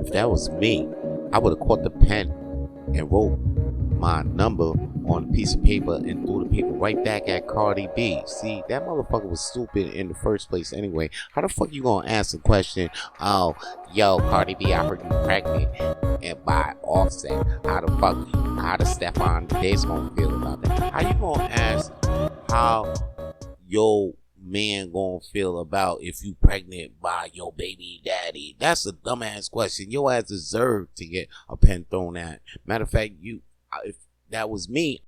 if that was me, I would have caught the pen and wrote my number on a piece of paper and threw the paper right back at Cardi B. See, that motherfucker was stupid in the first place anyway. How the fuck you gonna ask a question? Oh, yo, Cardi B, I heard you pregnant, and by Offset, how the Stefan Diggs gonna feel about that? How you gonna ask how your man gonna feel about if you pregnant by your baby daddy? That's a dumbass question. Your ass deserved to get a pen thrown at. Matter of fact, if that was me,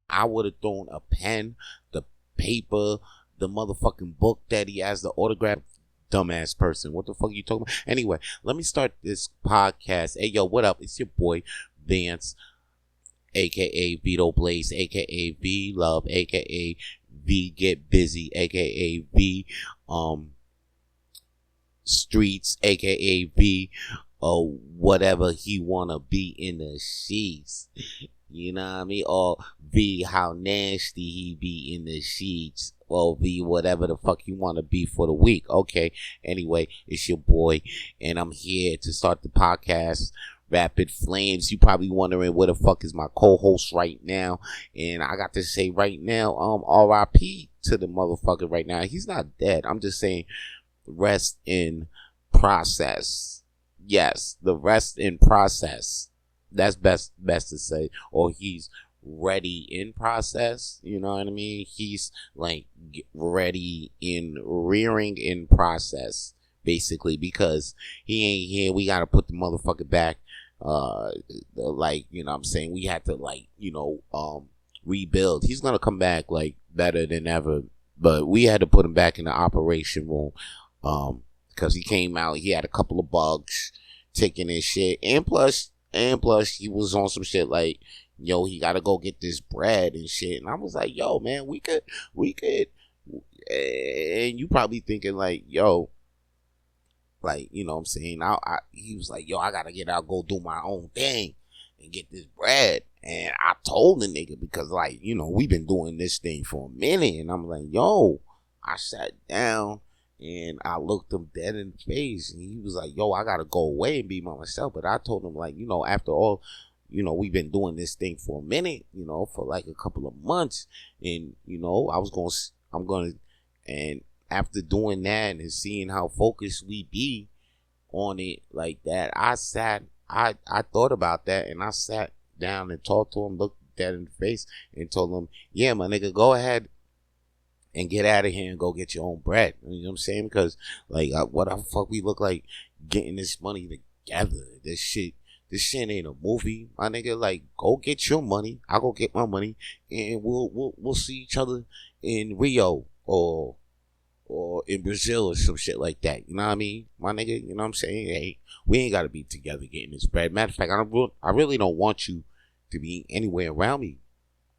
I would have thrown a pen, the paper, the motherfucking book that he has the autograph. Dumbass person. What the fuck are you talking about? Anyway, let me start this podcast. Hey, yo, what up? It's your boy, Vance, a.k.a. Vito Blaze, a.k.a. V Love, a.k.a. V Get Busy, a.k.a. V Streets, a.k.a. V whatever he wanna be in the sheets. You know what I mean? Or V how nasty he be in the sheets. Or V whatever the fuck you wanna be for the week. Okay. Anyway, it's your boy, and I'm here to start the podcast. Rapid Flames. You probably wondering where the fuck is my co-host right now. And I got to say right now, R.I.P. to the motherfucker right now. He's not dead. I'm just saying rest in process. Yes, the rest in process. That's best to say. Or he's ready in process. You know what I mean? He's like ready in rearing in process. Basically, because he ain't here, we gotta put the motherfucker back. Like, you know what I'm saying? We had to, like, you know, rebuild. He's gonna come back like better than ever. But we had to put him back in the operation room. Because he came out, he had a couple of bugs ticking and shit. And plus he was on some shit like, yo, he gotta go get this bread and shit. And I was like, yo, man, we could and you probably thinking like, yo, like, you know what I'm saying? He was like, yo, I gotta get out, go do my own thing and get this bread. And I told the nigga, because, like, you know, we've been doing this thing for a minute. And I'm like, yo, I sat down and I looked him dead in the face. And he was like, yo, I gotta go away and be by myself. But I told him, like, you know, after all, you know, we've been doing this thing for a minute, you know, for like a couple of months. And, you know, and after doing that and seeing how focused we be on it like that, I thought about that, and I sat down and talked to him, looked dead in the face, and told him, yeah, my nigga, go ahead and get out of here and go get your own bread. You know what I'm saying? Because, like, what the fuck we look like getting this money together? This shit ain't a movie, my nigga. Like, go get your money, I'll go get my money, and we'll see each other in Rio or in Brazil or some shit like that. You know what I mean? My nigga, you know what I'm saying? Hey, we ain't got to be together getting this bread. Matter of fact, I really don't want you to be anywhere around me.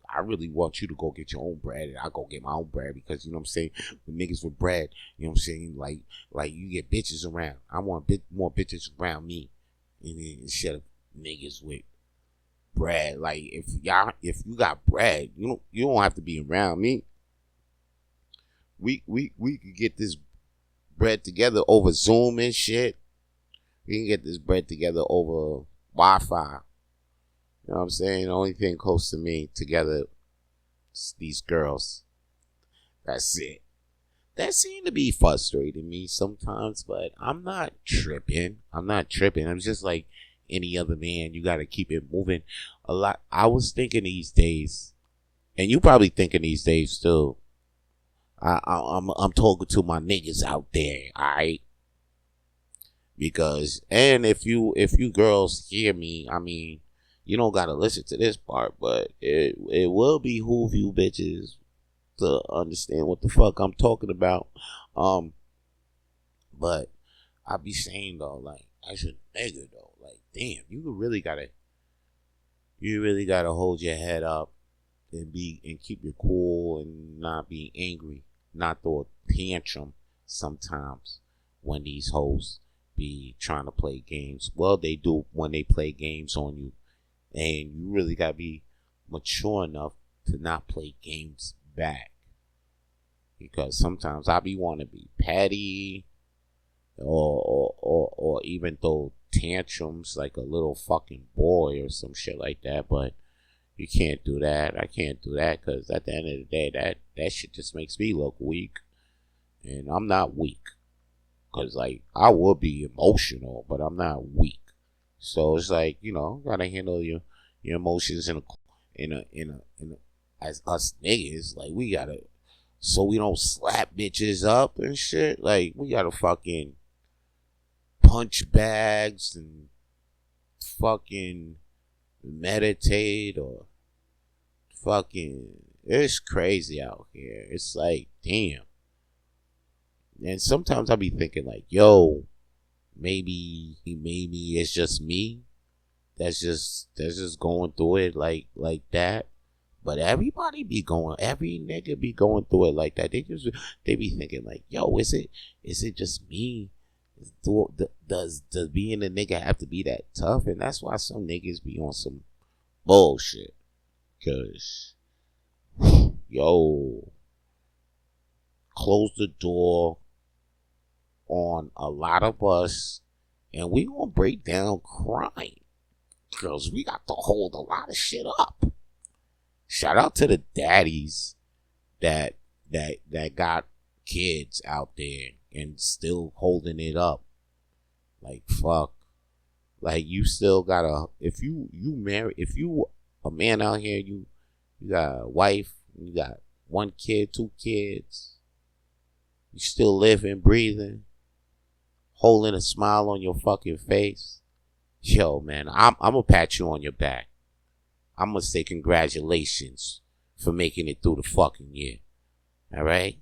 I really want you to go get your own bread, and I'll go get my own bread, because, you know what I'm saying, with niggas with bread, you know what I'm saying, like you get bitches around. I want more bitches around me instead of niggas with bread. Like, if you got bread, you don't have to be around me. We could get this bread together over Zoom and shit. We can get this bread together over Wi-Fi. You know what I'm saying? The only thing close to me together is these girls. That's it. That seemed to be frustrating me sometimes, but I'm not tripping. I'm just like any other man. You got to keep it moving a lot. I was thinking these days, and you probably thinking these days too. I'm talking to my niggas out there, alright? Because, and if you girls hear me, I mean, you don't gotta listen to this part, but it will behoove you bitches to understand what the fuck I'm talking about. But I be saying though, like, as a nigga though, like, damn, you really gotta hold your head up and keep your cool and not be angry. Not throw a tantrum sometimes when these hoes be trying to play games. Well, they do when they play games on you. And you really got to be mature enough to not play games back. Because sometimes I be want to be petty or even throw tantrums like a little fucking boy or some shit like that, but you can't do that. I can't do that because at the end of the day, that shit just makes me look weak. And I'm not weak. Because, like, I would be emotional, but I'm not weak. So it's like, you know, gotta handle your emotions as us niggas. Like, we gotta, so we don't slap bitches up and shit. Like, we gotta fucking punch bags and fucking meditate or fucking, it's crazy out here. It's like, damn. And sometimes I be thinking like, yo, maybe it's just me that's just going through it like that. But every nigga be going through it like that. They be thinking like, yo, is it just me? Does being a nigga have to be that tough? And that's why some niggas be on some bullshit. Cause yo, close the door on a lot of us, and we gonna break down crying because we got to hold a lot of shit up. Shout out to the daddies that got kids out there and still holding it up. Like, fuck. Like, you still gotta, if you a man out here, you got a wife, you got 1 kid, 2 kids, you still living, breathing, holding a smile on your fucking face. Yo, man, I'm gonna pat you on your back. I'm gonna say congratulations for making it through the fucking year. All right?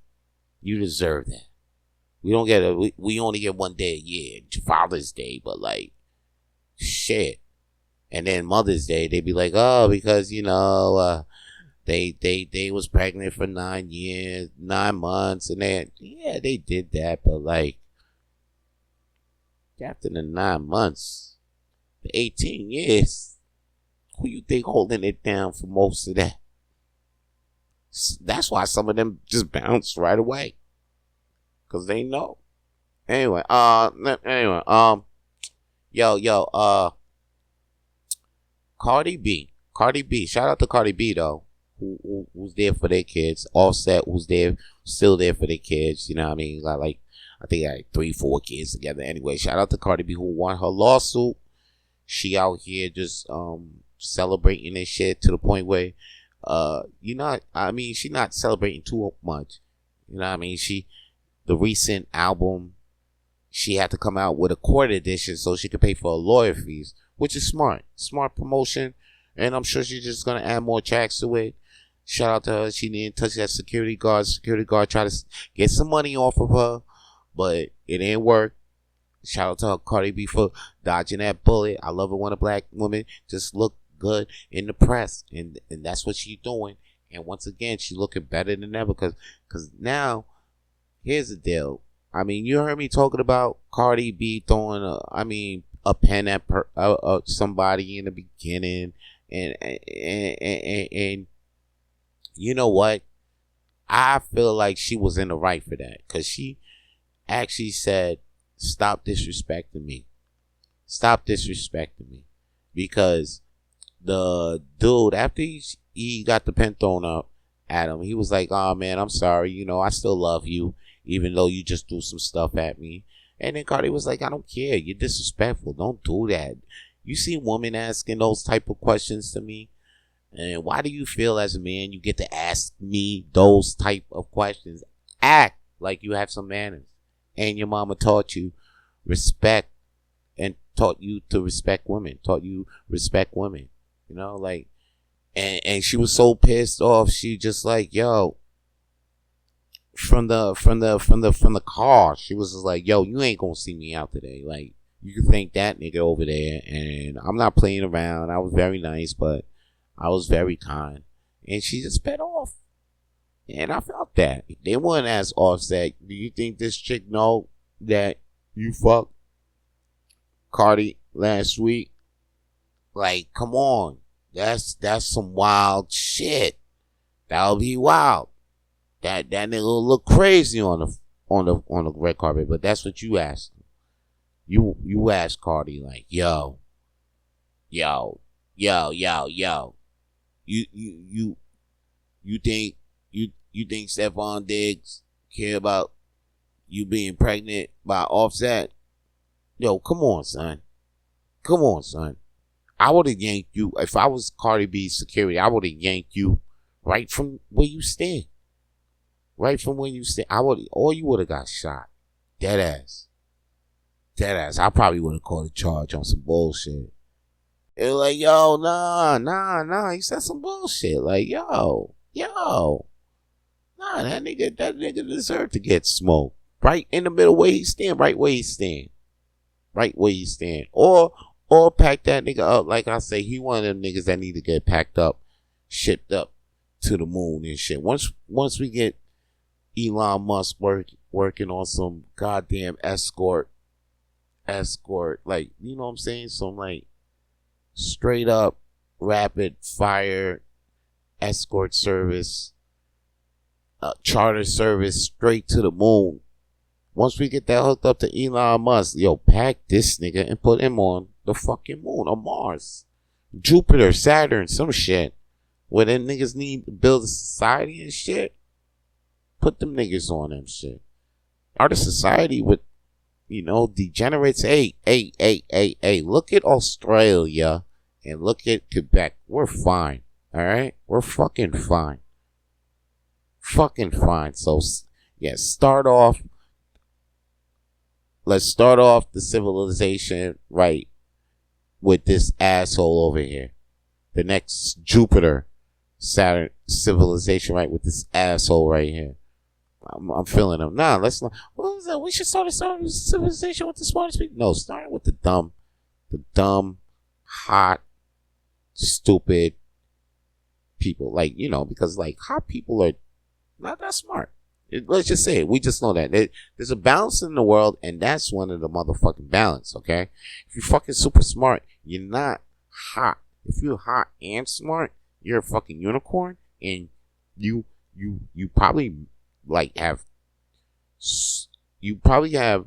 You deserve that. We only get 1 day a year, Father's Day, but like, shit. And then Mother's Day, they be like, oh, because, you know, they was pregnant for 9 months, and they did that, but like, after the 9 months, the 18 years, who you think holding it down for most of that? That's why some of them just bounce right away, cause they know. Anyway, Cardi B. Shout out to Cardi B though, who's there for their kids. Offset, who's still there for their kids. You know what I mean? Like I think I had 3-4 kids together. Anyway, shout out to Cardi B who won her lawsuit. She out here just celebrating this shit to the point where she's not celebrating too much. You know what I mean? The recent album, she had to come out with a court edition so she could pay for her lawyer fees, which is smart promotion, and I'm sure she's just gonna add more tracks to it. Shout out to her. She didn't touch that security guard. Security guard tried to get some money off of her, but it didn't work. Shout out to her, Cardi B, for dodging that bullet. I love it when a black woman just look good in the press, and that's what she's doing. And once again, she's looking better than ever because now, here's the deal. I mean, you heard me talking about Cardi B throwing a pen at somebody in the beginning, and you know what? I feel like she was in the right for that because she actually said, "Stop disrespecting me. Stop disrespecting me," because the dude, after he got the pen thrown up at him, he was like, "Oh man, I'm sorry. You know, I still love you, even though you just threw some stuff at me." And then Cardi was like, "I don't care. You're disrespectful. Don't do that." You see women asking those type of questions to me, and why do you feel as a man you get to ask me those type of questions? Act like you have some manners, and your mama taught you respect and taught you to respect women. You know, like, and she was so pissed off. She just like, yo, from the car, she was just like, yo, you ain't gonna see me out today. Like, you can thank that nigga over there, and I'm not playing around. I was very nice, but I was very kind. And she just sped off. And I felt that. They wouldn't ask Offset, do you think this chick know that you fucked Cardi last week? Like, come on. That's some wild shit. That'll be wild. That nigga will look crazy on the red carpet, but that's what you asked. You ask Cardi like, yo, yo, yo, yo, yo. You think you think Stephon Diggs care about you being pregnant by Offset? Yo, come on, son. Come on, son. I would have yanked you if I was Cardi B's security. I would have yanked you right from where you stand. Right from where you stand. Or you would have got shot. Dead ass. Dead ass. I probably would have called a charge on some bullshit. It was like, yo, nah. He said some bullshit. Like, yo. Nah, that nigga deserved to get smoked. Right in the middle where he stand. Right where he stand. Or pack that nigga up. Like I say, he one of them niggas that need to get packed up, shipped up to the moon and shit. Once we get Elon Musk working on some goddamn escort, like, you know what I'm saying? Some like straight up rapid fire escort service, charter service straight to the moon. Once we get that hooked up to Elon Musk, yo, pack this nigga and put him on the fucking moon or Mars, Jupiter, Saturn, some shit. Where them niggas need to build a society and shit. Put them niggas on them shit. Our society with, degenerates. Hey. Look at Australia and look at Quebec. We're fine. Alright? We're fucking fine. So, yeah, let's start off the civilization right with this asshole over here. The next Jupiter, Saturn civilization right with this asshole right here. I'm feeling him. Nah, let's not. What is that? We should start a civilization with the smartest people. No, start with the dumb, hot, stupid people. Like, because like hot people are not that smart. Let's just say it. We just know that. There's a balance in the world, and that's one of the motherfucking balance, okay? If you're fucking super smart, you're not hot. If you're hot and smart, you're a fucking unicorn, and you probably have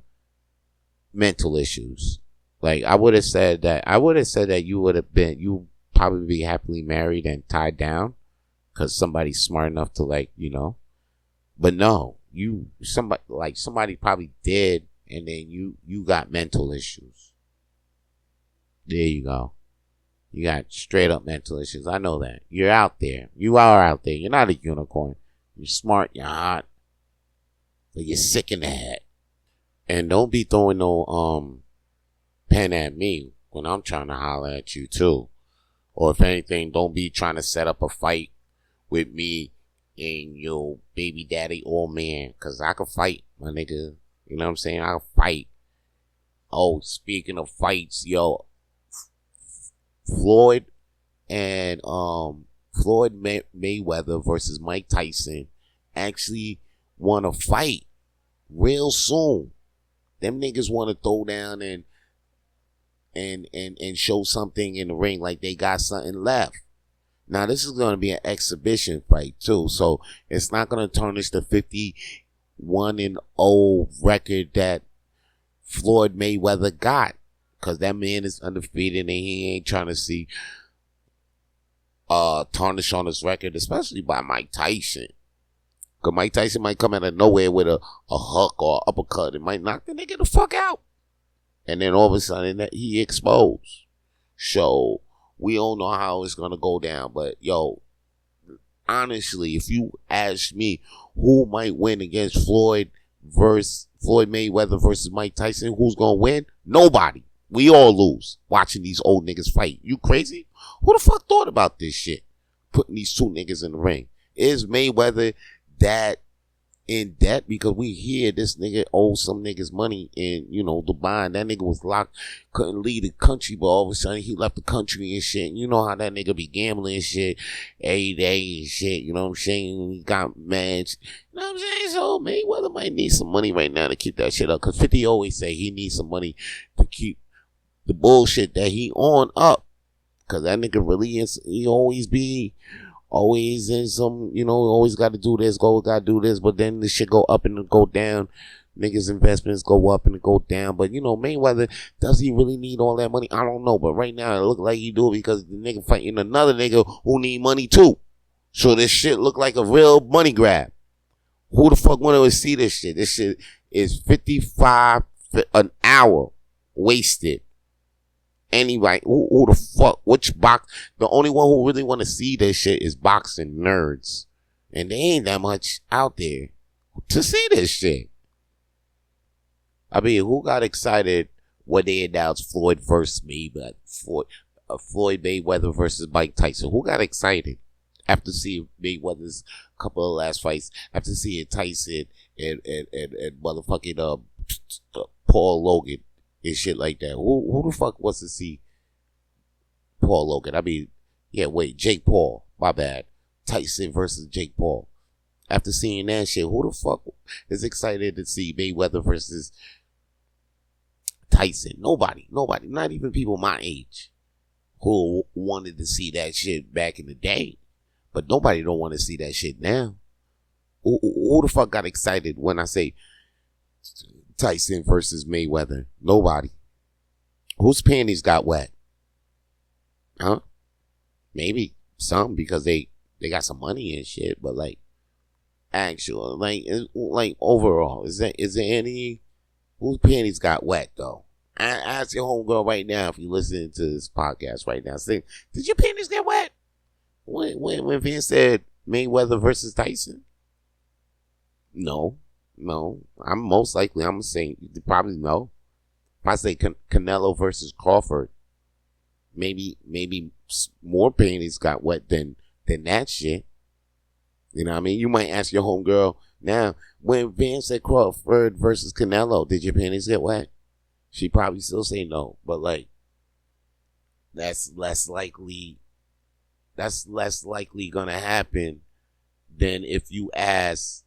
mental issues. Like, I would have said that you probably be happily married and tied down because somebody's smart enough to but no, somebody probably did, and then you got mental issues. There you go. You got straight up mental issues. I know that. You're out there. You are out there. You're not a unicorn. You're smart. You're hot. But you're sick in the head. And don't be throwing no pen at me when I'm trying to holler at you too. Or if anything, don't be trying to set up a fight with me and your baby daddy old man, cause I can fight, my nigga. You know what I'm saying? I can fight. Oh, speaking of fights, yo, Floyd Mayweather versus Mike Tyson actually want to fight real soon. Them niggas want to throw down and show something in the ring, like they got something left. Now, this is going to be an exhibition fight, too. So, it's not going to tarnish the 51-0 record that Floyd Mayweather got. Because that man is undefeated and he ain't trying to see tarnish on his record, especially by Mike Tyson. Because Mike Tyson might come out of nowhere with a hook or uppercut. It might knock the nigga the fuck out. And then all of a sudden, he exposed. So, we don't know how it's going to go down. But, yo, honestly, if you ask me who might win against Floyd Mayweather versus Mike Tyson, who's going to win? Nobody. We all lose watching these old niggas fight. You crazy? Who the fuck thought about this shit? Putting these two niggas in the ring. Is Mayweather that in debt? Because we hear this nigga owes some niggas money in, Dubai, and that nigga was locked, couldn't leave the country, but all of a sudden he left the country and shit. You know how that nigga be gambling and shit, every day and shit, you know what I'm saying? He got mad. You know what I'm saying? So Mayweather might need some money right now to keep that shit up, because 50 always say he needs some money to keep the bullshit that he on up, because that nigga really is, he always in some, always got to do this, got to do this, but then the shit go up and go down. niggas' investments go up and go down. But Mayweather, does he really need all that money? I don't know. But right now it look like he do because the nigga fighting another nigga who need money too. So this shit look like a real money grab. Who the fuck want to see this shit? This shit is $55 an hour wasted. Anybody, who the fuck, which box? The only one who really want to see this shit is boxing nerds. And there ain't that much out there to see this shit. I mean, who got excited when they announced Floyd versus Mayweather? Floyd Mayweather versus Mike Tyson. Who got excited after seeing Mayweather's couple of last fights? After seeing Tyson and motherfucking Paul Logan and shit like that. Who the fuck wants to see Paul Logan? I mean, Jake Paul. My bad. Tyson versus Jake Paul. After seeing that shit, who the fuck is excited to see Mayweather versus Tyson? Nobody. Not even people my age who wanted to see that shit back in the day. But nobody don't want to see that shit now. Who the fuck got excited when I say Tyson versus Mayweather? Nobody. Whose panties got wet? Huh? Maybe some because they got some money and shit, but overall, is there any whose panties got wet though? Ask your homegirl right now if you're listening to this podcast right now. Say, did your panties get wet when Vance said Mayweather versus Tyson? No. I'm most likely, I'm saying, probably no. If I say Canelo versus Crawford, maybe more panties got wet than that shit. You know what I mean? You might ask your homegirl now, when Vance said Crawford versus Canelo, did your panties get wet? She probably still say no, but that's less likely gonna happen than if you ask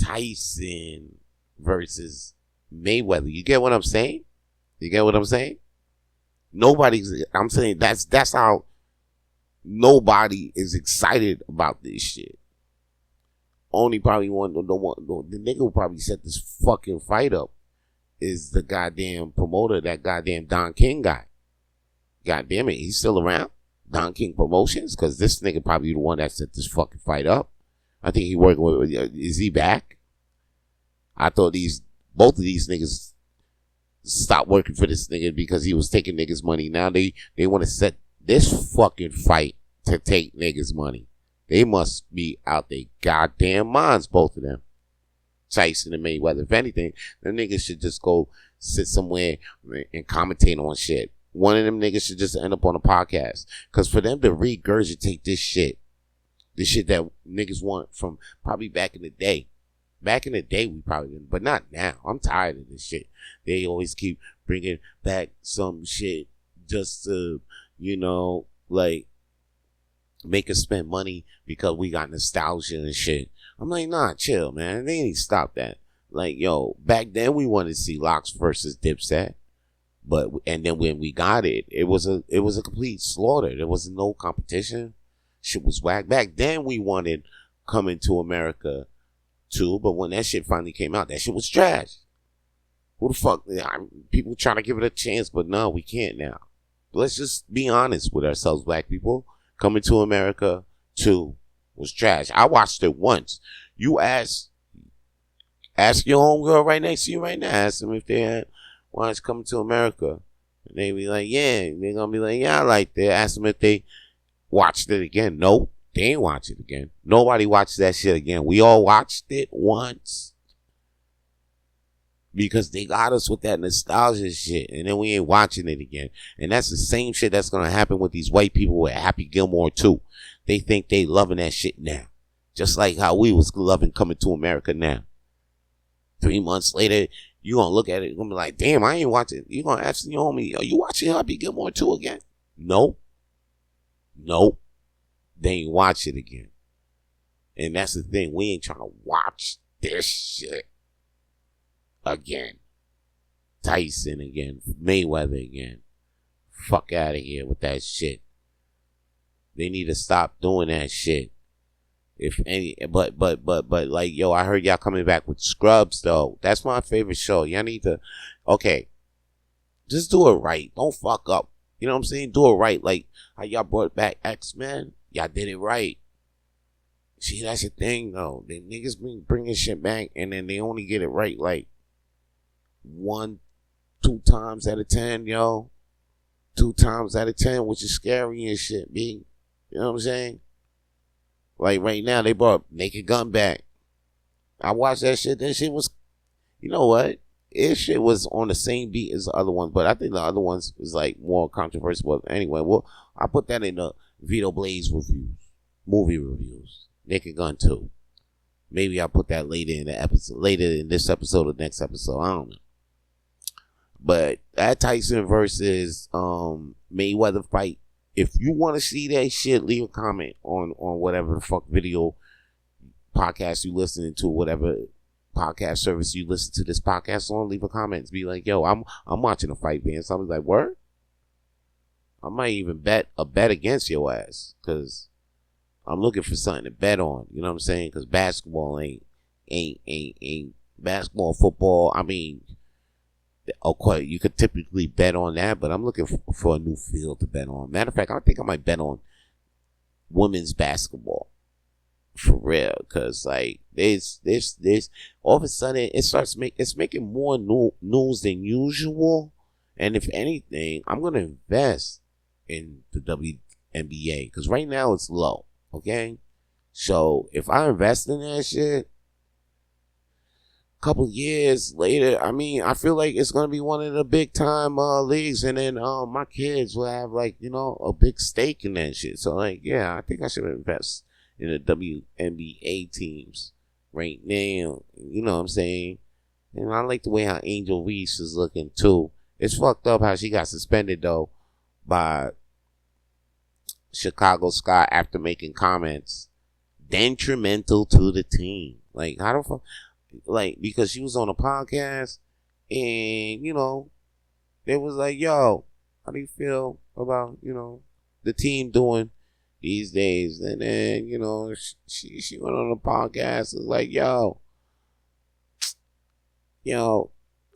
Tyson versus Mayweather. You get what I'm saying? I'm saying that's how nobody is excited about this shit. Only probably the nigga who probably set this fucking fight up is the goddamn promoter, that goddamn Don King guy. God damn it, he's still around? Don King Promotions? Because this nigga probably the one that set this fucking fight up. I think he working with, is he back? I thought both of these niggas stopped working for this nigga because he was taking niggas' money. Now they want to set this fucking fight to take niggas' money. They must be out their goddamn minds, both of them. Tyson and Mayweather. If anything, them niggas should just go sit somewhere and commentate on shit. One of them niggas should just end up on a podcast. Because for them to regurgitate this shit that niggas want from probably back in the day. Back in the day, we probably didn't, but not now. I'm tired of this shit. They always keep bringing back some shit just to, make us spend money because we got nostalgia and shit. I'm like, nah, chill, man. They ain't stop that. Back then we wanted to see Locks versus Dipset, and then when we got it, it was a complete slaughter. There was no competition. Shit was whack. Back then we wanted Coming to America too, but when that shit finally came out, that shit was trash. Who the fuck? People trying to give it a chance, but no, we can't now. Let's just be honest with ourselves, black people. Coming to America 2 was trash. I watched it once. You ask your homegirl right next to you right now. Ask them if they watched Coming to America. And they be like, yeah. They're going to be like, yeah, I like that. Ask them if they watched it again. No, they ain't watch it again. Nobody watched that shit again. We all watched it once. Because they got us with that nostalgia shit. And then we ain't watching it again. And that's the same shit that's going to happen with these white people with Happy Gilmore too. They think they loving that shit now. Just like how we was loving Coming to America now. 3 months later, you going to look at it and going to be like, damn, I ain't watching. You going to ask your homie, are you watching Happy Gilmore 2 again? No. They ain't watch it again. And that's the thing. We ain't trying to watch this shit again. Tyson again. Mayweather again. Fuck out of here with that shit. They need to stop doing that shit. If any, but like, yo, I heard y'all coming back with Scrubs though. That's my favorite show. Y'all need to, okay, just do it right. Don't fuck up. You know what I'm saying? Do it right. Like how y'all brought back X-Men. Y'all did it right. See, that's the thing though. The niggas been bringing shit back and then they only get it right like 1-2 times out of 10, yo. 2 times out of 10, which is scary and shit, B. You know what I'm saying? Like right now, they brought Naked Gun back. I watched that shit. That shit was, you know what? This shit was on the same beat as the other ones, but I think the other ones was like more controversial. But anyway, well, I put that in the Vito Blaze reviews, movie reviews. Naked Gun 2. Maybe I'll put that later in the episode, later in this episode or next episode. I don't know. But that Tyson versus Mayweather fight, if you want to see that shit, leave a comment on whatever the fuck video podcast you listening to, whatever podcast service you listen to this podcast on. Leave a comment. Be like, yo, I'm watching a fight, man. Somebody's like, word? I might even bet against your ass because I'm looking for something to bet on. You know what I'm saying? Because basketball ain't basketball, football. I mean, okay, you could typically bet on that, but I'm looking for a new field to bet on. Matter of fact, I think I might bet on women's basketball for real, because like this all of a sudden it's making more news than usual, and if anything, I'm gonna invest in the WNBA because right now it's low. Okay, so if I invest in that shit, couple years later, I mean, I feel like it's gonna be one of the big time leagues, and then my kids will have like, you know, a big stake in that shit. So like, yeah, I think I should invest in the WNBA teams right now. You know what I'm saying? And I like the way how Angel Reese is looking too. It's fucked up how she got suspended though by Chicago Sky after making comments detrimental to the team. Like, how the fuck? Like, because she was on a podcast and, you know, they was like, yo, how do you feel about, you know, the team doing these days? And then, you know, she went on a podcast and was like, yo,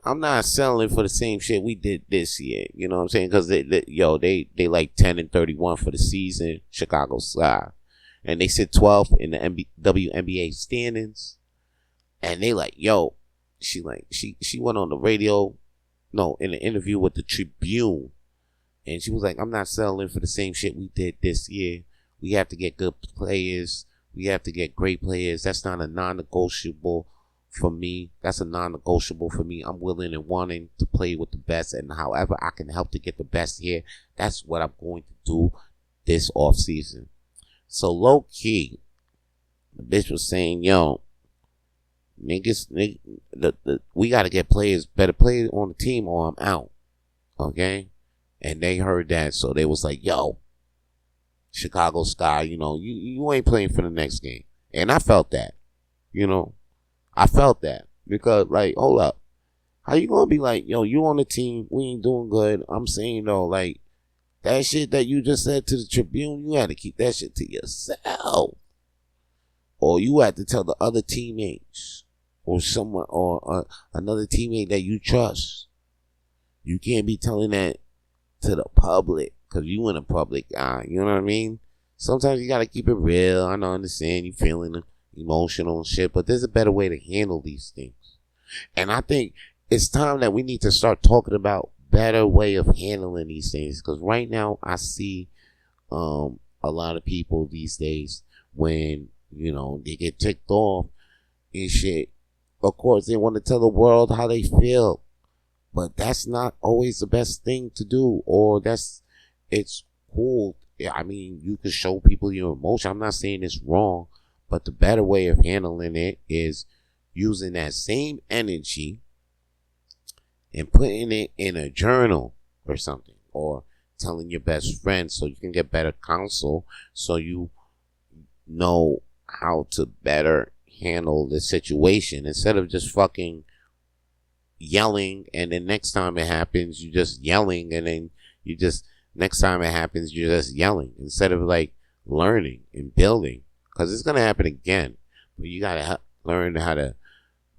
I'm not selling for the same shit we did this year. You know what I'm saying? Because they like 10-31 for the season, Chicago Sky. And they sit 12th in the WNBA standings. And they like, yo, she went on the radio, no, in an interview with the Tribune. And she was like, I'm not settling for the same shit we did this year. We have to get good players. We have to get great players. That's not a non-negotiable for me. That's a non-negotiable for me. I'm willing and wanting to play with the best. And however I can help to get the best here, that's what I'm going to do this offseason. So low key, the bitch was saying, yo, niggas, we got to get better players on the team or I'm out. Okay? And they heard that, so they was like, yo, Chicago Sky, you know, you ain't playing for the next game. And I felt that. You know? I felt that. Because, like, hold up. How you gonna be like, yo, you on the team, we ain't doing good. I'm saying, though, like, that shit that you just said to the Tribune, you had to keep that shit to yourself. Or you had to tell the other teammates. Or someone, or another teammate that you trust. You can't be telling that to the public, because you in a public eye. You know what I mean? Sometimes you got to keep it real. I know, understand you feeling emotional and shit, but there's a better way to handle these things. And I think it's time that we need to start talking about better way of handling these things, because right now I see a lot of people these days when, you know, they get ticked off and shit. Of course, they want to tell the world how they feel, but that's not always the best thing to do. Or it's cool. I mean, you can show people your emotion. I'm not saying it's wrong, but the better way of handling it is using that same energy and putting it in a journal or something, or telling your best friend so you can get better counsel, so you know how to better handle the situation instead of just fucking yelling, and then next time it happens you just yelling, and then next time it happens you're just yelling instead of like learning and building. because it's gonna happen again. But you gotta learn how to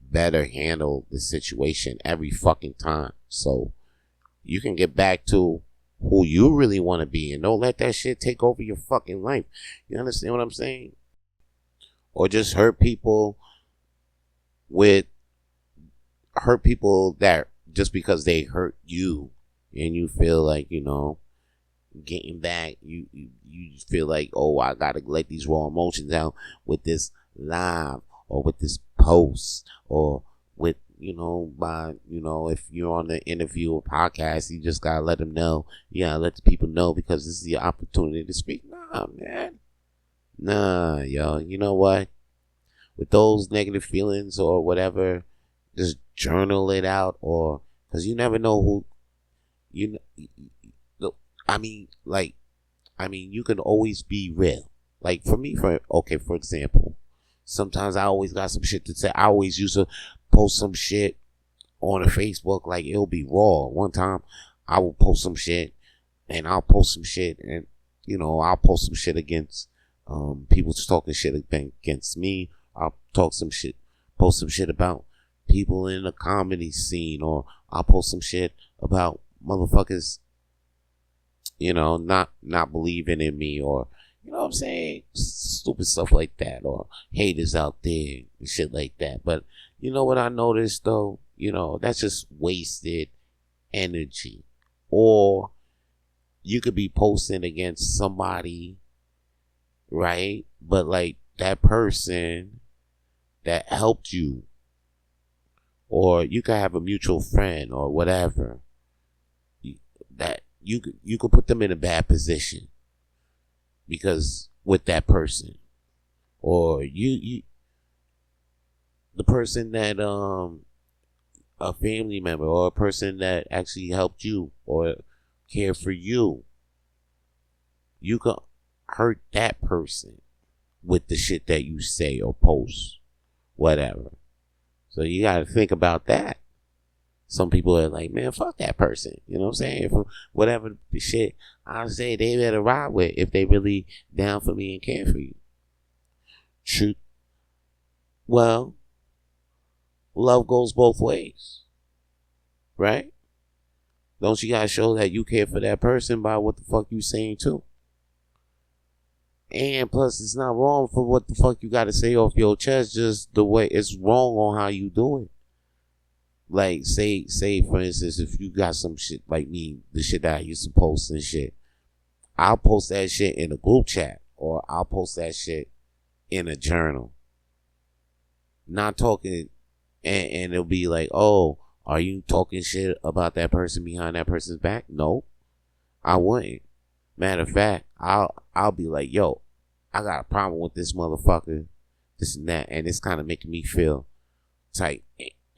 better handle the situation every fucking time, so you can get back to who you really want to be, and don't let that shit take over your fucking life. You understand what I'm saying? Or just hurt people that just because they hurt you, and you feel like, getting back, you feel like, oh, I gotta let these raw emotions out with this live, or with this post, or with, if you're on the interview or podcast, you just gotta let them know. You gotta let the people know, because this is your opportunity to speak. Nah, man. Nah, yo. You know what? With those negative feelings or whatever, just journal it out, or because you never know who you. You can always be real. Like for me, for example, sometimes I always got some shit to say. I always used to post some shit on the Facebook, like it'll be raw. One time I will post some shit, and I'll post some shit, and I'll post some shit against people talking shit against me. I'll post some shit about people in the comedy scene, or I'll post some shit about motherfuckers, not believing in me, or you know what I'm saying, stupid stuff like that, or haters out there and shit like that. But you know what I noticed though, that's just wasted energy. Or you could be posting against somebody, right? But like that person that helped you, or you could have a mutual friend or whatever, that you could put them in a bad position because with that person, or you the person that a family member, or a person that actually helped you or cared for you, you could hurt that person with the shit that you say or post, whatever. So you got to think about that. Some people are like, man, fuck that person. You know what I'm saying? For whatever the shit I say, they better ride with if they really down for me and care for you. Truth. Well, love goes both ways. Right? Don't you gotta show that you care for that person by what the fuck you saying too? And plus, it's not wrong for what the fuck you gotta say off your chest, just the way it's wrong on how you do it. Like, say for instance, if you got some shit like me, the shit that I used to post and shit, I'll post that shit in a group chat, or I'll post that shit in a journal. Not talking, and it'll be like, oh, are you talking shit about that person behind that person's back? No, I wouldn't. Matter of fact, I'll be like, yo, I got a problem with this motherfucker, this and that, and it's kind of making me feel tight,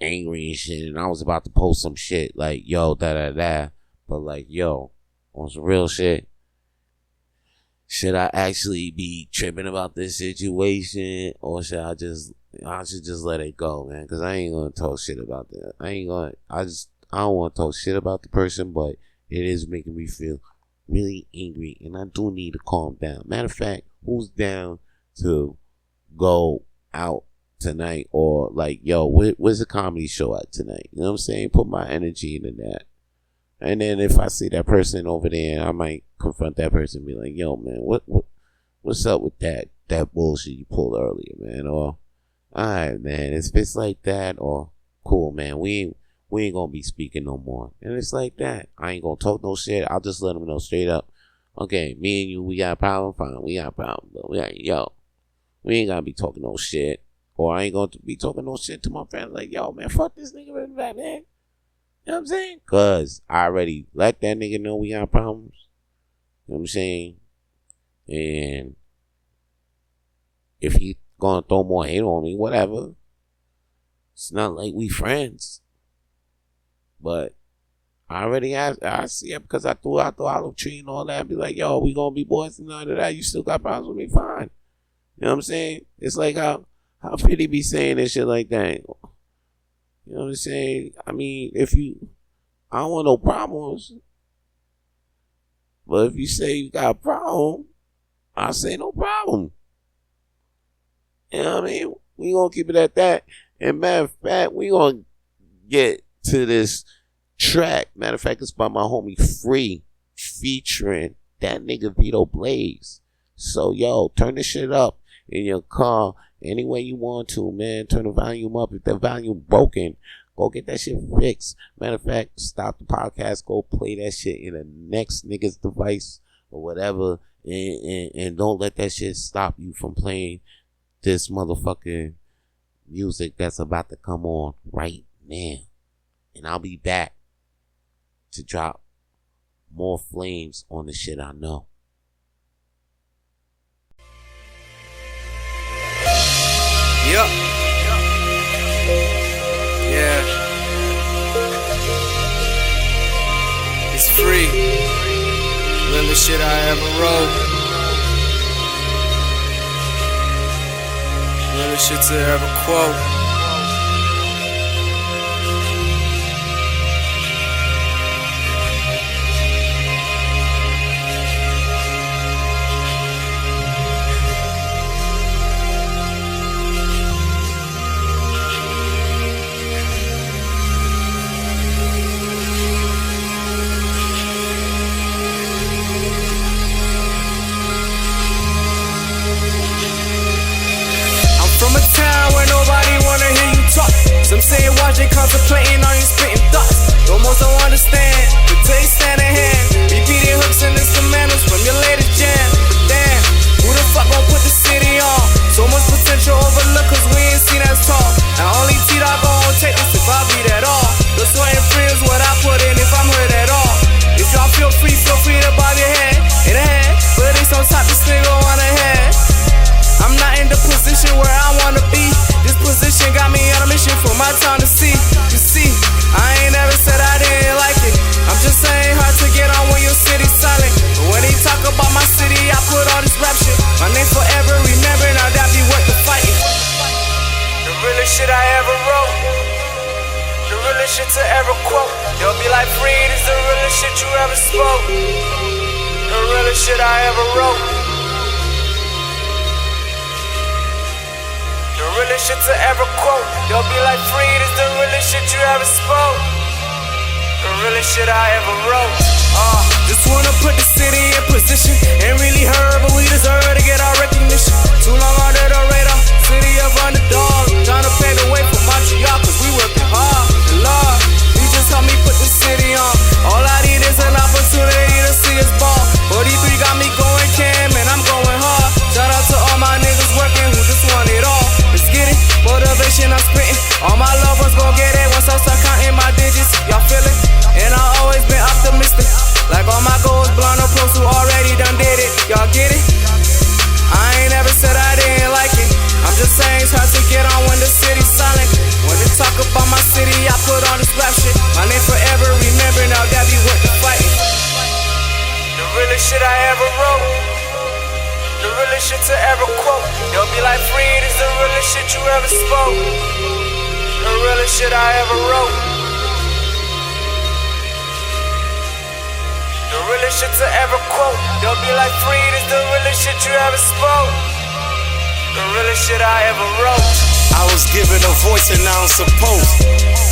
angry and shit, and I was about to post some shit like, yo, da-da-da, but like, yo, on some real shit, should I actually be tripping about this situation, or should I should just let it go, man, because I ain't gonna talk shit about that. I don't want to talk shit about the person, but it is making me feel really angry, and I do need to calm down. Matter of fact, who's down to go out tonight, or like, yo, where's the comedy show at tonight? You know what I'm saying? Put my energy into that. And then if I see that person over there, I might confront that person and be like, yo, man, what's up with that bullshit you pulled earlier, man? Or, alright, man, if it's like that, or cool, man, we ain't gonna be speaking no more. And it's like that. I ain't gonna talk no shit. I'll just let them know straight up. Okay, me and you, we got a problem, fine, we got a problem, but we ain't gotta be talking no shit. Or I ain't gonna be talking no shit to my friend like, yo, man, fuck this nigga in the back, man. You know what I'm saying? Cause I already let that nigga know we got problems. You know what I'm saying? And if he gonna throw more hate on me, whatever. It's not like we friends. But I see it because I threw out the olive tree and all that. Be like, yo, we gonna be boys and none of that. You still got problems with me? Fine. You know what I'm saying? It's like how 50 be saying this shit like that. You know what I'm saying? I mean, I don't want no problems. But if you say you got a problem, I say no problem. You know what I mean? We gonna keep it at that. And matter of fact, we gonna get to this track. Matter of fact, it's by my homie Frey featuring that nigga Vito Blaze. So yo, turn this shit up in your car any way you want to, man. Turn the volume up. If the volume broken, go get that shit fixed. Matter of fact, stop the podcast, go play that shit in the next nigga's device or whatever, and don't let that shit stop you from playing this motherfucking music that's about to come on right now. And I'll be back to drop more flames on the shit I know. Yup. Yeah. It's free. Realest shit I ever wrote. Realest shit to ever quote. From a town where nobody wanna hear you talk. Some say watch they contemplating on you spitting thoughts. Almost don't understand the taste stand in hand. Repeating hooks and instrumentals from your latest jam. But damn, who the fuck gon' put the city on? So much potential overlooked cause we ain't seen as tall. Now only T-Dog gon' take this if I beat at all. The sweat and free is what I put in if I'm hurt at all. If y'all feel free to bob your head in the head. But it's on top, this nigga on the head. I'm not in the position where I wanna be. This position got me on a mission for my time to see. You see, I ain't never said I didn't like it. I'm just saying hard to get on when your city's silent. But when they talk about my city, I put all this rap shit. My name forever, remember, now that be worth the fighting. The realest shit I ever wrote. The realest shit to ever quote. They'll be like, Frey, this the realest shit you ever spoke. The realest shit I ever wrote. The realest shit to ever quote. They'll be like, Frey, this the realest shit you ever spoke. The realest shit I ever wrote. Just wanna put the city in position. Ain't really heard, but we deserve to get our recognition. Too long under the radar, city of underdog. Trying to pave the way for Montreal, cause we working hard. And Lord, you just help me put the city on. All I need is an opportunity to see us ball. 43 got me going Cam, and I'm going hard. Shout out to all my niggas working who just want it all. Let's get it, motivation I'm spitting. All my loved ones gon' get it once I start counting my digits. Y'all feel it? And I always been optimistic. Like all my goals, blind or pros who already done did it. Y'all get it? I ain't never said I didn't like it. I'm just saying it's hard to get on when the city's silent. When they talk about my city, I put on this rap shit. My name forever, remember, now that be worth the fighting. The realest shit I ever wrote. The realest shit to ever quote. They'll be like, Frey, this the realest shit you ever spoke. The realest shit I ever wrote. The realest shit to ever quote. They'll be like, Frey, this the realest shit you ever spoke. The realest shit I ever wrote. I was given a voice and now I'm supposed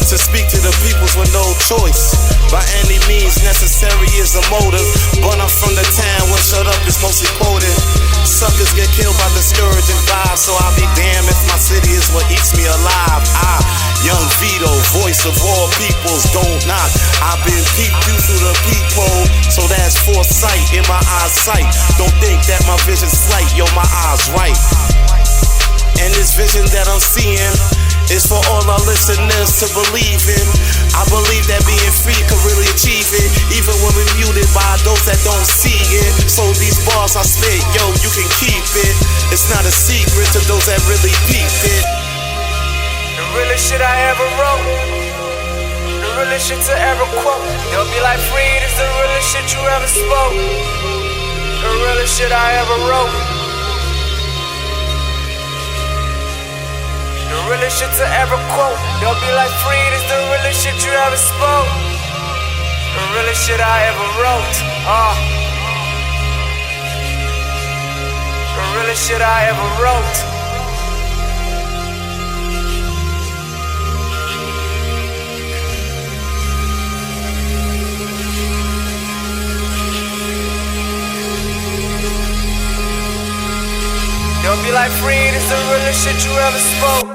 to speak to the peoples with no choice. By any means necessary is a motive. But I'm from the town where shut up is mostly quoted. Suckers get killed by discouraging vibes, so I'll be damned if my city is what eats me alive. Young Vito, voice of all peoples, don't knock. I've been peeped you through the peephole, so that's foresight in my eyesight. Don't think that my vision's slight, yo, my eyes right. And this vision that I'm seeing is for all our listeners to believe in. I believe that being free could really achieve it, even when we're muted by those that don't see it. So these bars I spit, yo, you can keep it. It's not a secret to those that really peeped it. The realest shit I ever wrote. The realest shit to ever quote. They'll be like, Frey, this the realest shit you ever spoke. The realest shit I ever wrote. The realest shit to ever quote. They'll be like, Frey, this the realest shit you ever spoke. The realest shit I ever wrote. The realest shit I ever wrote. They'll be like, Frey, this the realest shit you ever spoke.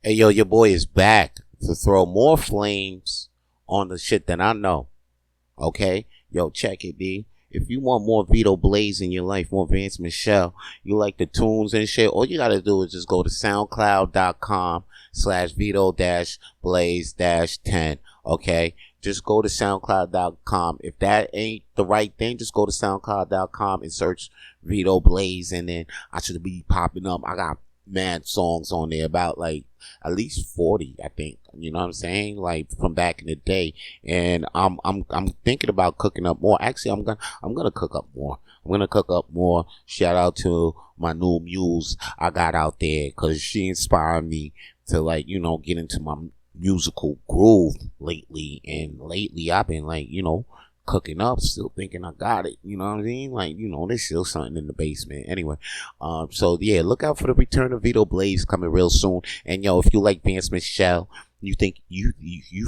Hey, yo, your boy is back to throw more flames on the shit than I know. Okay? Yo, check it, D. If you want more Vito Blaze in your life, more Vance Michel, you like the tunes and shit, all you gotta do is just go to soundcloud.com/Vito-Blaze-10. Okay? Just go to soundcloud.com. If that ain't the right thing, just go to soundcloud.com and search Vito Blaze, and then I should be popping up. I got mad songs on there, about like at least 40, I think. You know what I'm saying? Like from back in the day. And I'm thinking about cooking up more. Actually, I'm gonna cook up more. I'm gonna cook up more. Shout out to my new muse I got out there, because she inspired me to, like, you know, get into my musical groove lately. And lately I've been, like, you know, cooking up, still thinking I got it. You know what I mean? Like, you know, there's still something in the basement. Anyway, so yeah, look out for the return of Vito Blaze coming real soon. And yo, if you like Vance Michel, you think you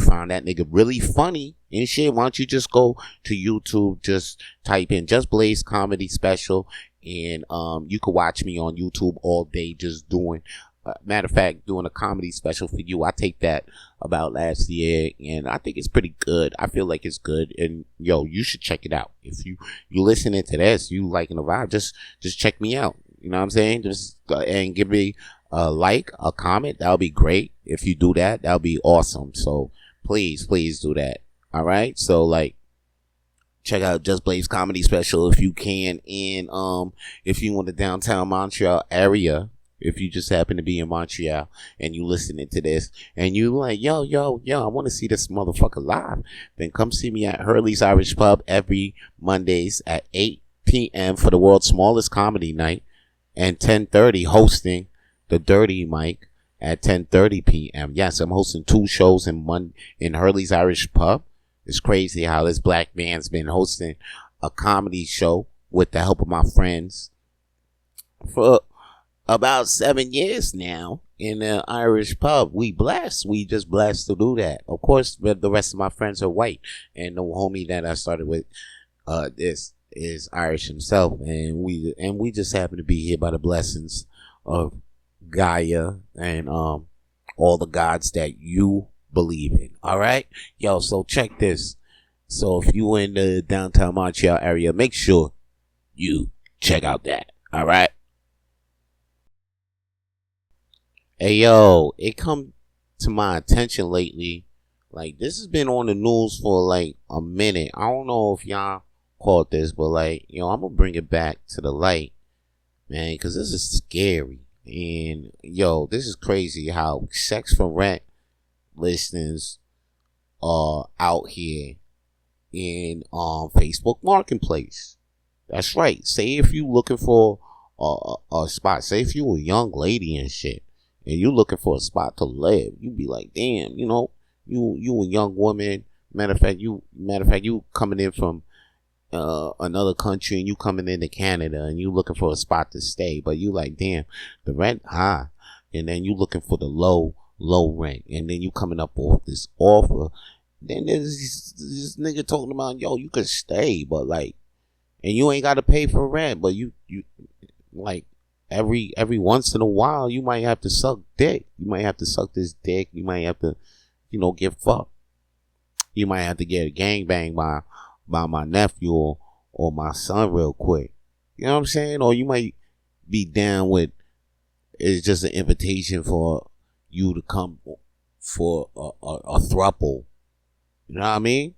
found that nigga really funny and shit, why don't you just go to YouTube, just type in Just Blaze Comedy Special, and you can watch me on YouTube all day just doing, matter of fact, doing a comedy special for you. I take that about last year, and I think it's pretty good. I feel like it's good, and yo, you should check it out. If you listening to this, you liking the vibe, just check me out. You know what I'm saying? Just and give me a like, a comment. That'll be great. If you do that, that'll be awesome. So please do that. All right. So, like, check out Just Blaze Comedy Special if you can, and if you in the downtown Montreal area. If you just happen to be in Montreal and you listening to this and you like, yo, I want to see this motherfucker live, then come see me at Hurley's Irish Pub every Mondays at 8 p.m. for the world's smallest comedy night, and 10:30 hosting the Dirty Mic at 10:30 p.m. Yes, I'm hosting 2 shows in Hurley's Irish Pub. It's crazy how this black man's been hosting a comedy show with the help of my friends for about 7 years now in the Irish Pub. We just blessed to do that. Of course, the rest of my friends are white, and the homie that I started with this is Irish himself, and we just happen to be here by the blessings of Gaia and all the gods that you believe in. All right, yo, so check this. So if you in the downtown Montreal area, make sure you check out that. All right. Hey, yo, it come to my attention lately, like, this has been on the news for, like, a minute. I don't know if y'all caught this, but, like, yo, I'm gonna bring it back to the light, man, because this is scary. And, yo, this is crazy how sex for rent listings are out here in Facebook Marketplace. That's right. Say if you looking for a spot, say if you a young lady and shit, and you looking for a spot to live, you be like, damn, you know, you a young woman. Matter of fact, you coming in from another country, and you coming into Canada, and you looking for a spot to stay, but you like, damn, the rent high, and then you looking for the low rent, and then you coming up off this offer. Then there's this nigga talking about, yo, you could stay, but like, and you ain't got to pay for rent, but you like, every once in a while, you might have to suck dick. You might have to suck this dick. You might have to, you know, get fucked. You might have to get a gangbang by my nephew or my son real quick. You know what I'm saying? Or you might be down with, it's just an invitation for you to come for a throuple. You know what I mean?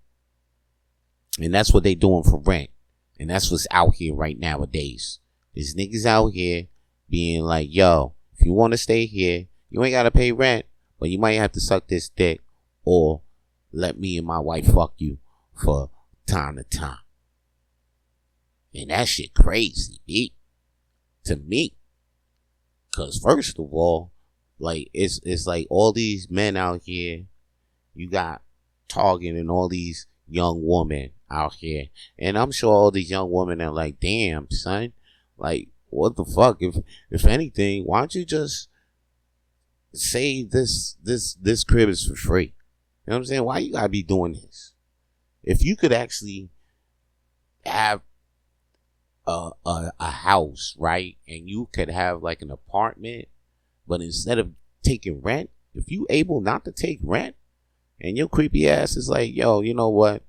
And that's what they doing for rent. And that's what's out here right nowadays. There's niggas out here being like, yo, if you want to stay here, you ain't got to pay rent, but you might have to suck this dick, or let me and my wife fuck you for time to time. And that shit crazy, B, to me. Because first of all, like, it's like all these men out here, you got targeting all these young women out here. And I'm sure all these young women are like, damn, son, like, what the fuck? If anything, why don't you just say this crib is for free? You know what I'm saying? Why you gotta be doing this? If you could actually have a house, right? And you could have like an apartment, but instead of taking rent, if you able not to take rent, and your creepy ass is like, yo, you know what?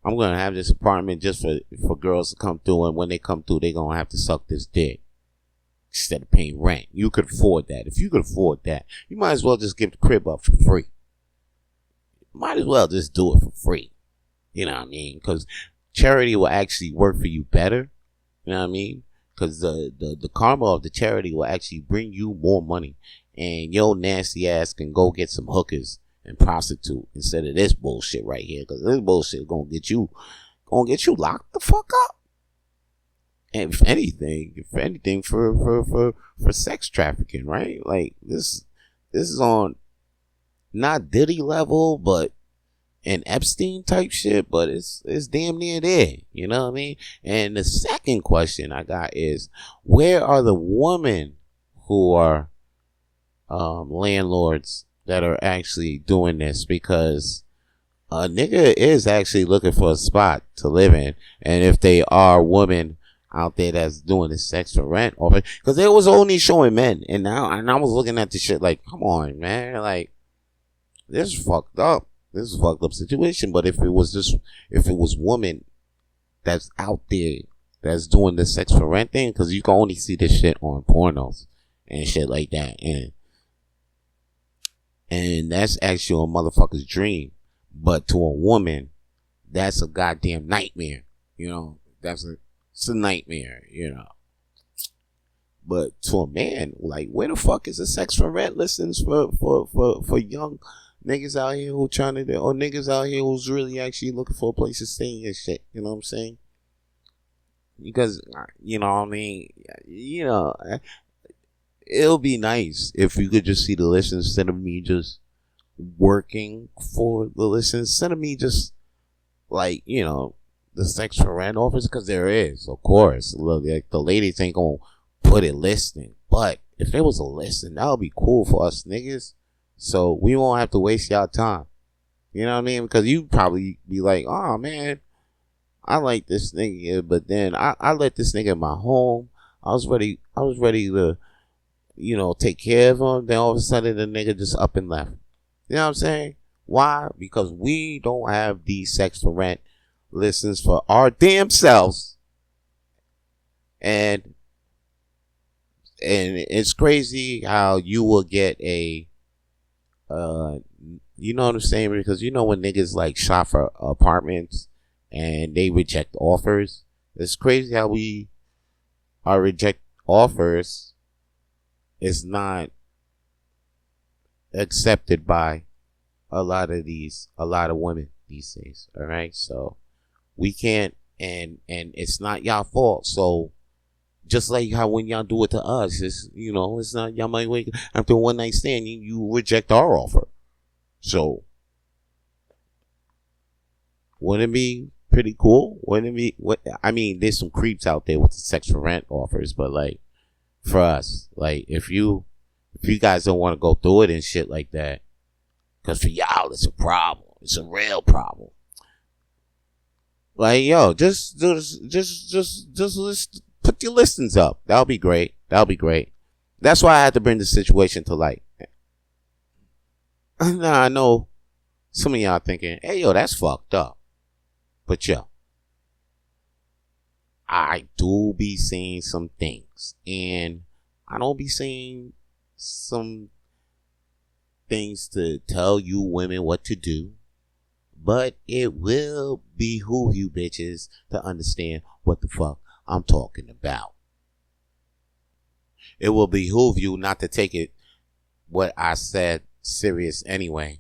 I'm gonna have this apartment just for girls to come through, and when they come through, they gonna have to suck this dick instead of paying rent. You could afford that. If you could afford that, you might as well just give the crib up for free. Might as well just do it for free. You know what I mean? Because charity will actually work for you better. You know what I mean? Because the karma of the charity will actually bring you more money, and your nasty ass can go get some hookers and prostitute instead of this bullshit right here. Because this bullshit gonna get you locked the fuck up. And if anything, for sex trafficking, right? Like this is on not Diddy level, but an Epstein type shit, but it's damn near there. You know what I mean? And the second question I got is, where are the women who are landlords that are actually doing this? Because a nigga is actually looking for a spot to live in, and if they are women out there that's doing the sex for rent, or because they was only showing men, and I was looking at the shit like, come on, man, like this is fucked up. This is a fucked up situation. But if it was women that's out there that's doing the sex for rent thing, because you can only see this shit on pornos and shit like that, and that's actually a motherfucker's dream. But to a woman, that's a goddamn nightmare. You know, it's a nightmare. You know. But to a man, like, where the fuck is the sex for rent listens for young niggas out here who trying to, or niggas out here who's really actually looking for a place to stay and shit? You know what I'm saying? Because, you know what I mean? You know, it'll be nice if you could just see the list instead of me just working for the list, instead of me just, like, you know, the sex for rent offers, because there is, of course. Look, like, the ladies ain't gonna put it listing, but if there was a listing, that would be cool for us niggas, so we won't have to waste y'all time. You know what I mean? Because you probably be like, oh man, I like this nigga, but then I let this nigga in my home. I was ready to, you know, take care of him. Then all of a sudden the nigga just up and left. You know what I'm saying? Why? Because we don't have these sex for rent listens for our damn selves. And it's crazy how you will get a, you know what I'm saying? Because you know when niggas like shop for apartments and they reject offers, it's crazy how our reject offers is not accepted by a lot of women these days. All right, so we can't, and it's not y'all fault. So just like how when y'all do it to us, it's, you know, it's not, y'all might wake after a one night stand, you reject our offer. So wouldn't it be pretty cool? Wouldn't it be? I mean, there's some creeps out there with the sex for rent offers, but like for us, like if you guys don't want to go through it and shit like that, because for y'all it's a problem. It's a real problem. Like, yo, just put your listings up. That'll be great. That's why I had to bring the situation to light. Now I know some of y'all thinking, hey, yo, that's fucked up. But yo, I do be seeing some things, and I don't be saying some things to tell you women what to do, but it will behoove you bitches to understand what the fuck I'm talking about. It will behoove you not to take it, what I said, serious anyway.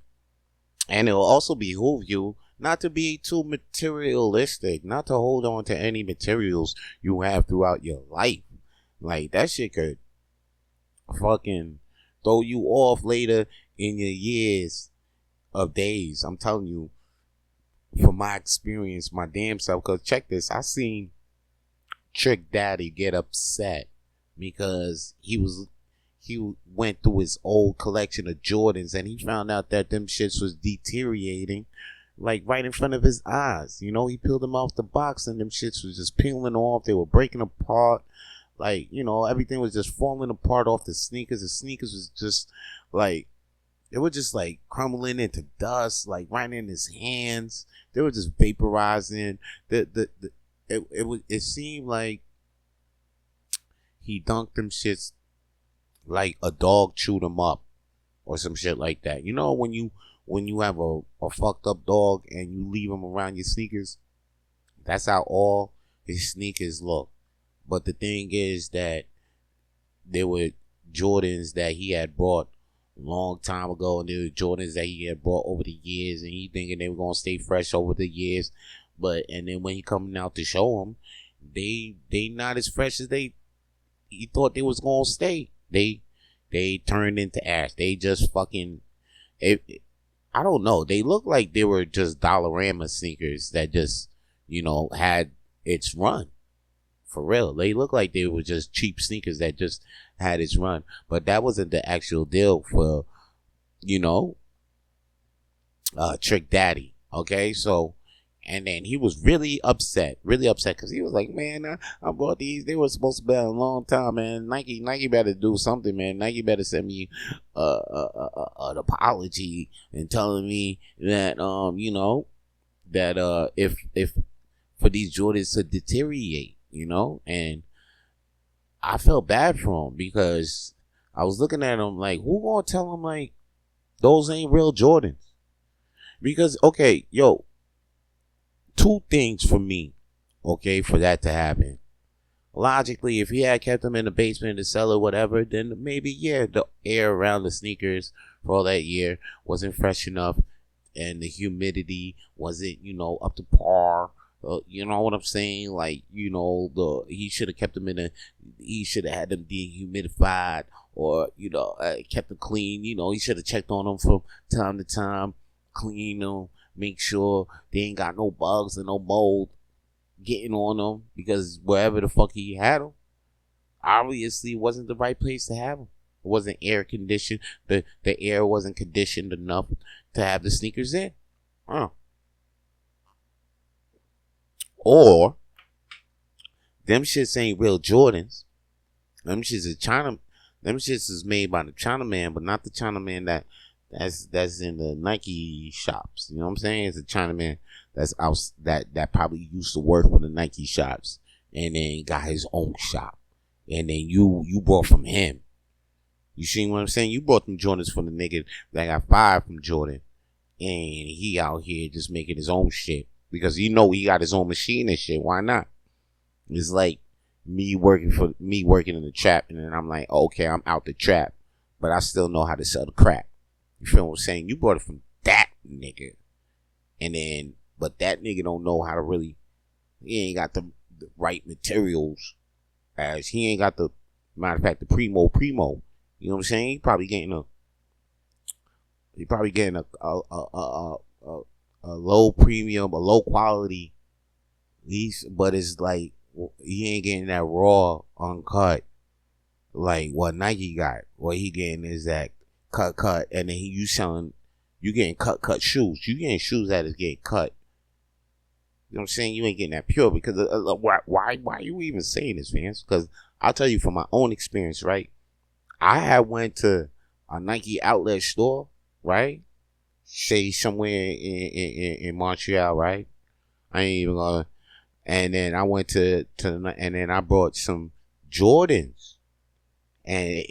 And it will also behoove you not to be too materialistic, not to hold on to any materials you have throughout your life. Like, that shit could fucking throw you off later in your years of days. I'm telling you, from my experience, my damn self, because check this, I seen Trick Daddy get upset because he went through his old collection of Jordans and he found out that them shits was deteriorating, like right in front of his eyes. You know, he peeled them off the box and them shits was just peeling off. They were breaking apart. Like, you know, everything was just falling apart off the sneakers. The sneakers was just like, they were just like crumbling into dust, like right in his hands. They were just vaporizing. It seemed like he dunked them shits like a dog chewed them up or some shit like that. You know, when you have a fucked up dog and you leave him around your sneakers, that's how all his sneakers look. But the thing is that there were Jordans that he had brought a long time ago, and there were Jordans that he had brought over the years, and he thinking they were gonna stay fresh over the years. And then when he coming out to show them, they not as fresh as he thought they was gonna stay. They turned into ash. They just fucking I don't know. They look like they were just Dollarama sneakers that just, you know, had its run. For real. They look like they were just cheap sneakers that just had its run. But that wasn't the actual deal for, you know, Trick Daddy. Okay, so, and then he was really upset because he was like, man, I bought these. They were supposed to be a long time, man. Nike better do something, man. Nike better send me an apology and telling me that, you know, that if for these Jordans to deteriorate, you know. And I felt bad for him because I was looking at him like, who gonna tell him like those ain't real Jordans? Because, okay, yo, two things for me, okay, for that to happen. Logically, if he had kept them in the basement, the cellar, whatever, then maybe, yeah, the air around the sneakers for all that year wasn't fresh enough and the humidity wasn't, you know, up to par. You know what I'm saying? Like, you know, he should have kept them he should have had them dehumidified, or, you know, kept them clean. You know, he should have checked on them from time to time, clean them, make sure they ain't got no bugs and no mold getting on them, because wherever the fuck he had them, obviously it wasn't the right place to have them. It wasn't air conditioned. The air wasn't conditioned enough to have the sneakers in. Or them shits ain't real Jordans. Them shits is China. Them shits is made by the Chinaman, but not the Chinaman that's in the Nike shops. You know what I'm saying? It's a Chinaman that's out that probably used to work for the Nike shops and then got his own shop. And then you bought from him. You see what I'm saying? You bought them Jordans from the nigga that got fired from Jordan, and he out here just making his own shit. Because he got his own machine and shit. Why not? It's like me working in the trap, and then I'm like, okay, I'm out the trap, but I still know how to sell the crack. You feel what I'm saying? You bought it from that nigga, and then, but that nigga don't know how to really. He ain't got the right materials, as he ain't got the, matter of fact, the primo. You know what I'm saying? He probably getting a low premium, a low quality lease, but it's like he ain't getting that raw, uncut, like what Nike got. What he getting is that cut, and then you getting cut shoes. You getting shoes that is getting cut. You know what I'm saying? You ain't getting that pure, because why are you even saying this, fans? Because I'll tell you from my own experience, right? I had went to a Nike outlet store, right? Say somewhere in Montreal, right? I ain't even gonna. And then I went and then I brought some Jordans, and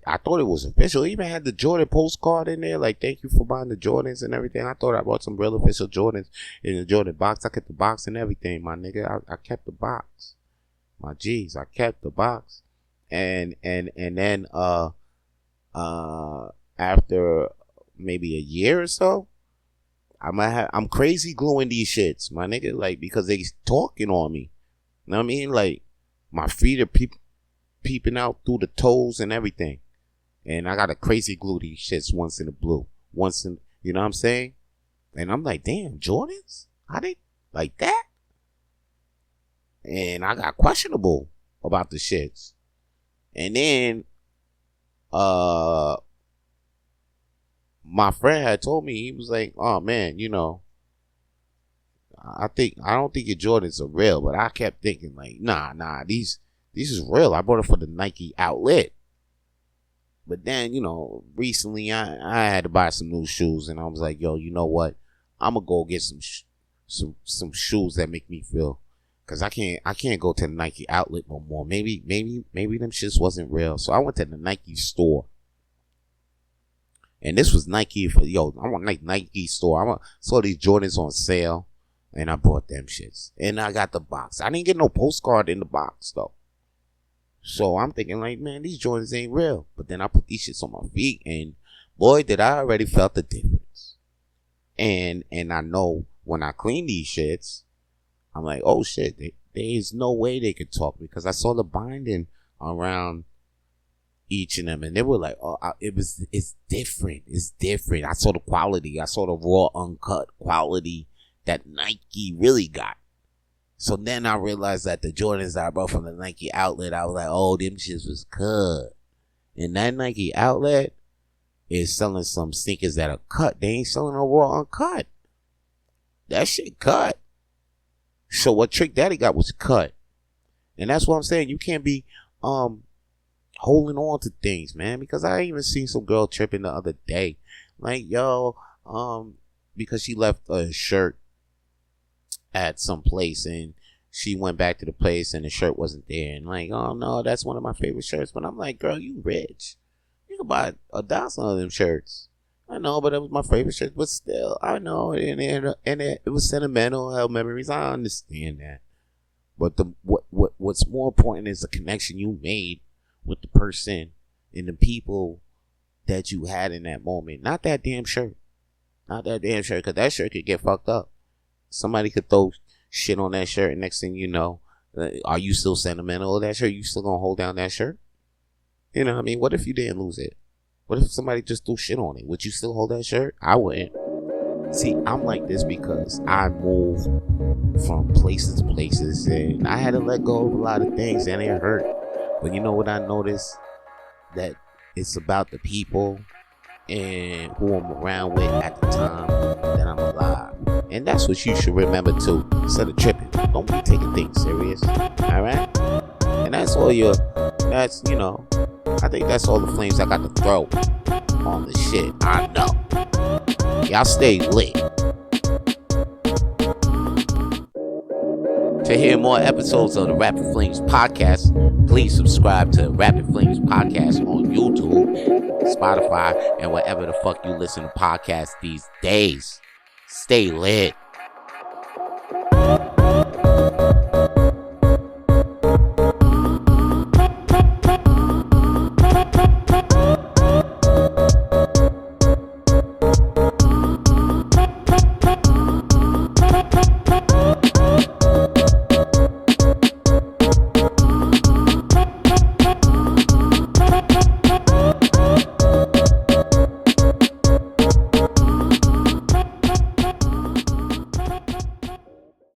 I thought it was official. It even had the Jordan postcard in there, like, thank you for buying the Jordans and everything. I thought I bought some real official Jordans in the Jordan box. I kept the box and everything, my nigga. I kept the box, my G's. I kept the box, and then after maybe a year or so, I'm crazy gluing these shits, my nigga, like, because they talking on me. You know what I mean? Like, my feet are peeping out through the toes and everything, and I gotta crazy glue these shits once in the blue, once in, you know what I'm saying? And I'm like, damn, Jordans? How they like that? And I got questionable about the shits. And then my friend had told me, he was like, oh man, you know, I don't think your Jordans are real, but I kept thinking like, nah, these is real. I bought it for the Nike outlet. But then, recently I had to buy some new shoes, and I was like, yo, you know what? I'm gonna go get some shoes that make me feel, cause I can't go to the Nike outlet no more. Maybe them shits wasn't real. So I went to the Nike store, and this was Nike I want Nike store. I saw these Jordans on sale, and I bought them shits, and I got the box. I didn't get no postcard in the box though. So I'm thinking like, man, these Jordans ain't real. But then I put these shits on my feet, and boy, did I already felt the difference. And I know when I clean these shits, I'm like, oh shit, there is no way they could talk, because I saw the binding around each of them, and they were like, oh, it's different. It's different. I saw the quality. I saw the raw, uncut quality that Nike really got. So then I realized that the Jordans that I bought from the Nike outlet, I was like, oh, them shits was cut. And that Nike outlet is selling some sneakers that are cut. They ain't selling no raw uncut. That shit cut. So what Trick Daddy got was cut. And that's what I'm saying. You can't be holding on to things, man. Because I even seen some girl tripping the other day. Like, yo, because she left a shirt at some place, and she went back to the place and the shirt wasn't there, and like, oh no, that's one of my favorite shirts. But I'm like, girl, you rich, you can buy 1,000 of them shirts. I know, but it was my favorite shirt. But still, I know, and it was sentimental, held memories. I understand that, but what's more important is the connection you made with the person and the people that you had in that moment. Not that damn shirt, because that shirt could get fucked up. Somebody could throw shit on that shirt, and next thing you know, are you still sentimental of that shirt? You still gonna hold down that shirt? You know what I mean? What if you didn't lose it? What if somebody just threw shit on it? Would you still hold that shirt? I wouldn't. See, I'm like this because I move from places to places, and I had to let go of a lot of things, and it hurt. But you know what I noticed? That it's about the people and who I'm around with at the time that I'm alive. And that's what you should remember too. Instead of tripping, don't be taking things serious. Alright? And that's all I think that's all the flames I got to throw on the shit. I know. Y'all stay lit. To hear more episodes of the Rapid Flames podcast, please subscribe to Rapid Flames podcast on YouTube, Spotify, and wherever the fuck you listen to podcasts these days. Stay lit.